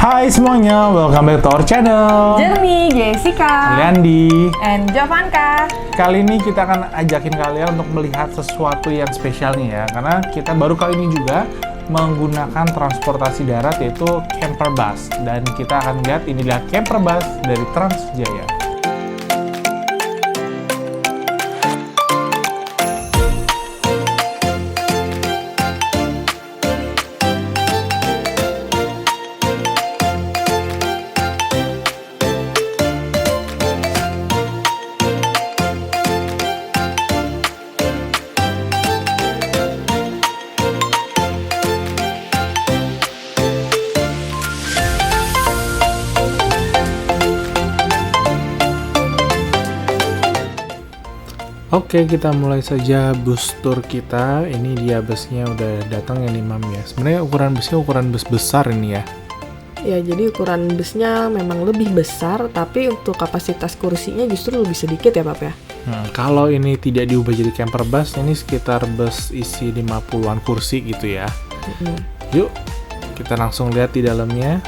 Hai semuanya, welcome back to our channel. Jeremy, Jessica, Leandi. and Jovanka. Kali ini kita akan ajakin kalian untuk melihat sesuatu yang spesial nih ya. Karena kita baru kali ini juga menggunakan transportasi darat yaitu camper bus. Dan kita akan lihat inilah camper bus dari Transjaya. Oke, kita mulai saja bus tour kita. Ini dia busnya udah datang ya nih Mam ya. Sebenarnya ukuran busnya ukuran bus besar ini ya. Ya, jadi ukuran busnya memang lebih besar, tapi untuk kapasitas kursinya justru lebih sedikit ya, Pap ya. Kalau ini tidak diubah jadi camper bus, ini sekitar bus isi 50-an kursi gitu ya. Yuk, kita langsung lihat di dalamnya.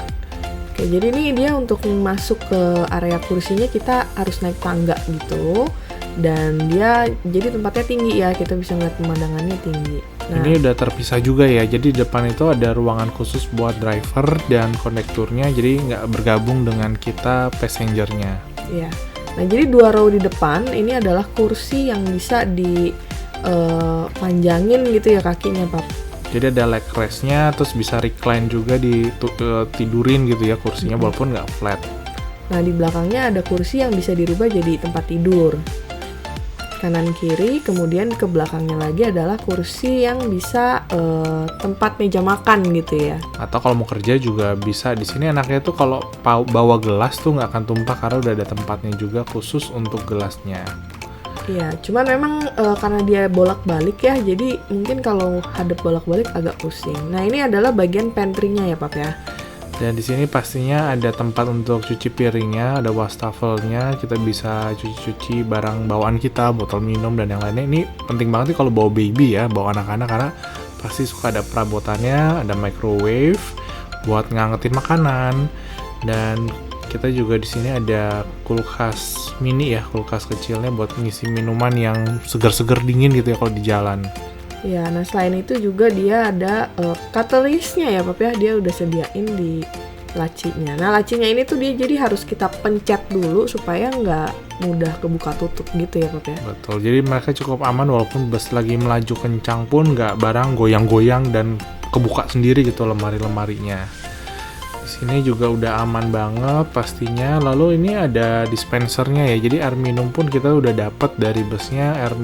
Oke, jadi ini dia untuk masuk ke area kursinya kita harus naik tangga gitu. Dan dia jadi tempatnya tinggi ya, kita bisa ngeliat pemandangannya tinggi. Nah, ini udah terpisah juga ya, jadi di depan itu ada ruangan khusus buat driver dan kondekturnya, jadi nggak bergabung dengan kita passengernya. iya. Nah, jadi 2 row di depan ini adalah kursi yang bisa dipanjangin gitu ya kakinya, Pak. Jadi ada leg rest-nya, terus bisa recline juga tidurin gitu ya kursinya, walaupun nggak flat. Nah, di belakangnya ada kursi yang bisa dirubah jadi tempat tidur. Kanan kiri, kemudian ke belakangnya lagi adalah kursi yang bisa tempat meja makan gitu ya. Atau kalau mau kerja juga bisa. Di sini enaknya tuh kalau bawa gelas tuh nggak akan tumpah karena udah ada tempatnya juga khusus untuk gelasnya. Iya, cuman memang karena dia bolak-balik ya, jadi mungkin kalau hadap bolak-balik agak pusing. Nah, ini adalah bagian pantry-nya ya, Pak ya. Dan di sini pastinya ada tempat untuk cuci piringnya, ada wastafelnya, kita bisa cuci-cuci barang bawaan kita, botol minum dan yang lainnya. Ini penting banget nih kalau bawa baby ya, bawa anak-anak karena pasti suka ada perabotannya, ada microwave buat ngangetin makanan, dan kita juga di sini ada kulkas mini ya, kulkas kecilnya buat ngisi minuman yang segar-segar dingin gitu ya kalau di jalan. Ya, nah selain itu juga dia ada cutleries-nya ya, Pak ya. Dia udah sediain di lacinya. Nah, lacinya ini tuh dia jadi harus kita pencet dulu supaya nggak mudah kebuka tutup gitu ya, Pak ya. Betul, jadi mereka cukup aman walaupun bus lagi melaju kencang pun nggak barang goyang-goyang dan kebuka sendiri gitu lemari-lemarinya. Di sini juga udah aman banget pastinya. Lalu ini ada dispensernya ya, jadi air minum pun kita udah dapet dari busnya, air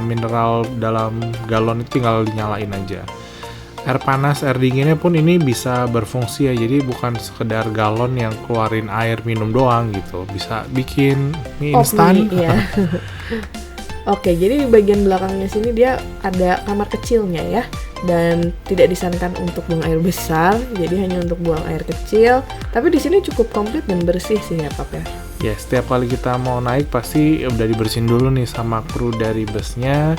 mineral dalam galon itu tinggal dinyalain aja. Air panas, air dinginnya pun ini bisa berfungsi ya, jadi bukan sekedar galon yang keluarin air minum doang gitu, bisa bikin mie instan. Iya. Oke, jadi di bagian belakangnya sini dia ada kamar kecilnya ya, dan tidak disarankan untuk buang air besar, jadi hanya untuk buang air kecil. Tapi di sini cukup komplit dan bersih sih ya, Pak ya. Ya, setiap kali kita mau naik pasti udah dibersihin dulu nih sama kru dari busnya.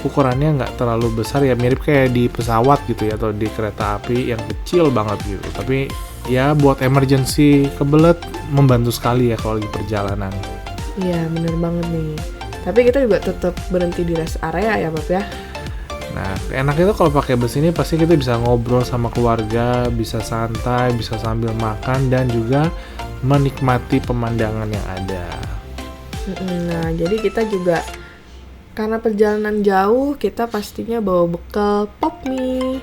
Ukurannya nggak terlalu besar ya, mirip kayak di pesawat gitu ya, atau di kereta api yang kecil banget gitu. Tapi ya buat emergency kebelet membantu sekali ya kalau di perjalanan. Iya, bener banget nih. Tapi kita juga tetap berhenti di rest area ya, Pak ya. Nah, enaknya tuh kalau pakai bus ini pasti kita bisa ngobrol sama keluarga, bisa santai, bisa sambil makan dan juga menikmati pemandangan yang ada. Nah, jadi kita juga karena perjalanan jauh, kita pastinya bawa bekal pop mie.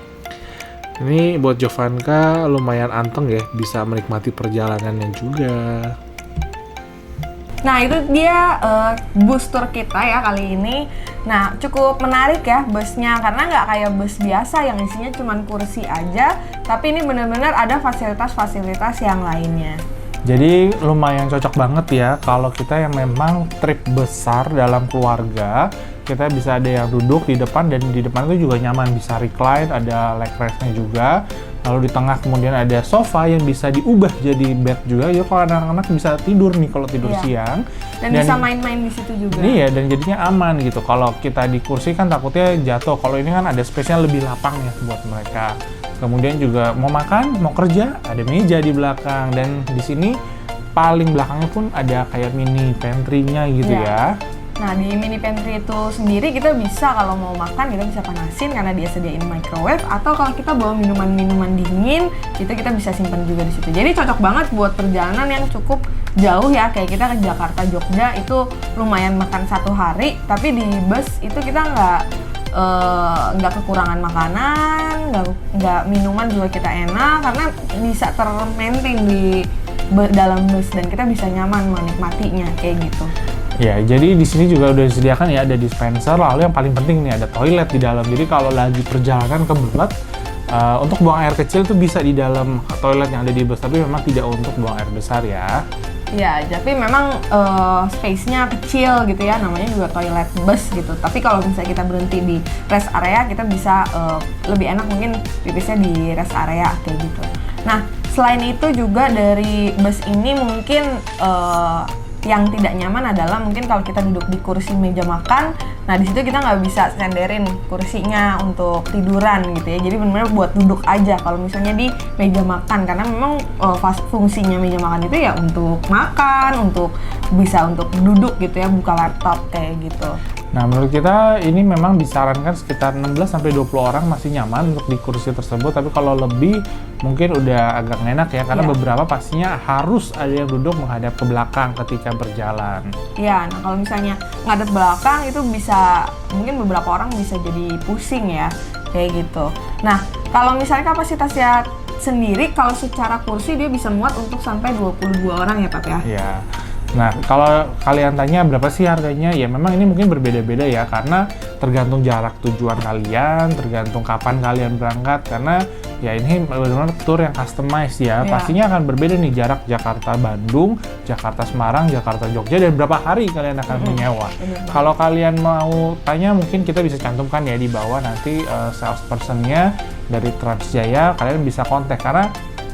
Ini buat Jovanka lumayan anteng ya, bisa menikmati perjalanannya juga. Nah, itu dia bus tour kita ya kali ini. Nah, cukup menarik ya busnya, karena nggak kayak bus biasa yang isinya cuma kursi aja, tapi ini benar-benar ada fasilitas-fasilitas yang lainnya. Jadi lumayan cocok banget ya kalau kita yang memang trip besar dalam keluarga. Kita bisa ada yang duduk di depan, dan di depan itu juga nyaman, bisa recline, ada leg rest-nya juga. Lalu di tengah kemudian ada sofa yang bisa diubah jadi bed juga. Ya kalau anak-anak bisa tidur nih kalau tidur siang. Dan bisa main-main di situ juga. Iya, dan jadinya aman gitu. Kalau kita di kursi kan takutnya jatuh. Kalau ini kan ada space-nya lebih lapang ya buat mereka. Kemudian juga mau makan, mau kerja, ada meja di belakang. Dan di sini paling belakangnya pun ada kayak mini pantry-nya gitu ya. Nah, di mini pantry itu sendiri kita bisa kalau mau makan kita bisa panasin karena dia sediain microwave, atau kalau kita bawa minuman-minuman dingin itu kita bisa simpan juga di situ. Jadi cocok banget buat perjalanan yang cukup jauh ya, kayak kita ke Jakarta Jogja itu lumayan makan 1 hari, tapi di bus itu kita nggak kekurangan makanan, nggak minuman juga kita enak karena bisa termaintain di dalam bus dan kita bisa nyaman menikmatinya kayak gitu. Ya, jadi di sini juga udah disediakan ya, ada dispenser, lalu yang paling penting nih ada toilet di dalam. Jadi kalau lagi perjalanan kebelet, untuk buang air kecil tuh bisa di dalam toilet yang ada di bus, tapi memang tidak untuk buang air besar ya. Ya, tapi memang space-nya kecil gitu ya, namanya juga toilet bus gitu. Tapi kalau misalnya kita berhenti di rest area, kita bisa lebih enak mungkin pipisnya di rest area kayak gitu. Nah, selain itu juga dari bus ini mungkin yang tidak nyaman adalah mungkin kalau kita duduk di kursi meja makan, nah di situ kita nggak bisa senderin kursinya untuk tiduran gitu ya. Jadi benar-benar buat duduk aja kalau misalnya di meja makan, karena memang fungsinya meja makan itu ya untuk makan, untuk duduk gitu ya, buka laptop kayak gitu. Nah, menurut kita ini memang disarankan sekitar 16-20 orang masih nyaman untuk di kursi tersebut, tapi kalau lebih mungkin udah agak enak ya, karena beberapa pastinya harus ada yang duduk menghadap ke belakang ketika berjalan. Iya, nah kalau misalnya ngadep belakang itu bisa, mungkin beberapa orang bisa jadi pusing ya, kayak gitu. Nah, kalau misalnya kapasitasnya sendiri, kalau secara kursi dia bisa muat untuk sampai 22 orang ya Pak ya? Iya. Nah, kalau kalian tanya berapa sih harganya, ya memang ini mungkin berbeda-beda ya, karena tergantung jarak tujuan kalian, tergantung kapan kalian berangkat, karena ya ini benar-benar tour yang customized ya. Pastinya akan berbeda nih jarak Jakarta-Bandung, Jakarta-Semarang, Jakarta-Jogja, dan berapa hari kalian akan menyewa. Kalau kalian mau tanya, mungkin kita bisa cantumkan ya di bawah nanti salesperson-nya dari Transjaya, kalian bisa kontak, karena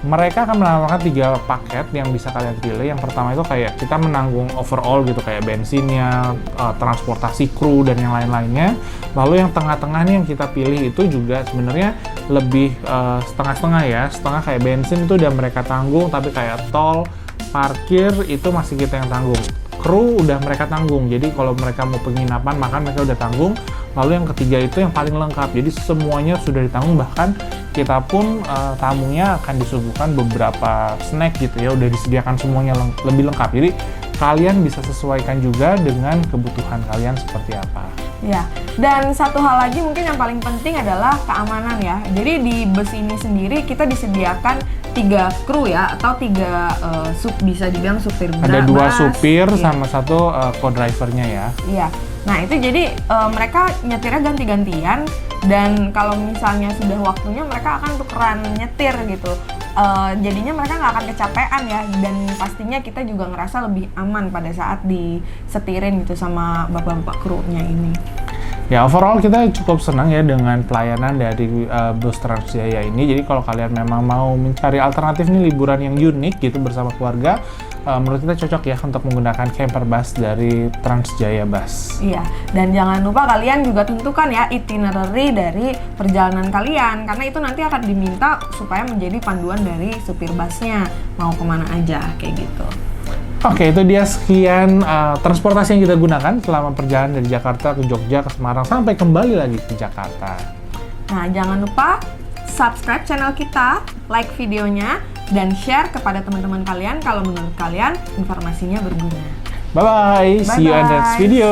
mereka akan menawarkan 3 paket yang bisa kalian pilih. Yang pertama itu kayak kita menanggung overall gitu, kayak bensinnya, transportasi kru, dan yang lain-lainnya. Lalu yang tengah-tengah nih yang kita pilih itu juga sebenarnya lebih setengah-setengah ya. Setengah kayak bensin itu udah mereka tanggung, tapi kayak tol, parkir itu masih kita yang tanggung. Kru udah mereka tanggung, jadi kalau mereka mau penginapan, makan mereka udah tanggung. Lalu yang ketiga itu yang paling lengkap, jadi semuanya sudah ditanggung, bahkan kita pun tamunya akan disuguhkan beberapa snack gitu ya, udah disediakan semuanya lebih lengkap. Jadi kalian bisa sesuaikan juga dengan kebutuhan kalian seperti apa. Ya, dan satu hal lagi mungkin yang paling penting adalah keamanan ya. Jadi di bus ini sendiri kita disediakan 3 kru ya, atau 3 bisa dibilang supir bus. Ada 2 supir sama 1 co-drivernya ya. Iya. Nah itu jadi mereka nyetirnya ganti-gantian, dan kalau misalnya sudah waktunya mereka akan tukeran nyetir gitu. Jadinya mereka nggak akan kecapean ya, dan pastinya kita juga ngerasa lebih aman pada saat disetirin gitu sama bapak-bapak krunya ini. Ya, overall kita cukup senang ya dengan pelayanan dari bus Transjaya ini. Jadi kalau kalian memang mau mencari alternatif nih liburan yang unik gitu bersama keluarga, menurut kita cocok ya untuk menggunakan camper bus dari Transjaya Bus. Iya, dan jangan lupa kalian juga tentukan ya itinerary dari perjalanan kalian, karena itu nanti akan diminta supaya menjadi panduan dari supir busnya mau kemana aja kayak gitu. Oke, itu dia sekian transportasi yang kita gunakan selama perjalanan dari Jakarta ke Jogja, ke Semarang, sampai kembali lagi ke Jakarta. Nah, jangan lupa subscribe channel kita, like videonya, dan share kepada teman-teman kalian kalau menurut kalian informasinya berguna. Bye-bye, see you on the next video.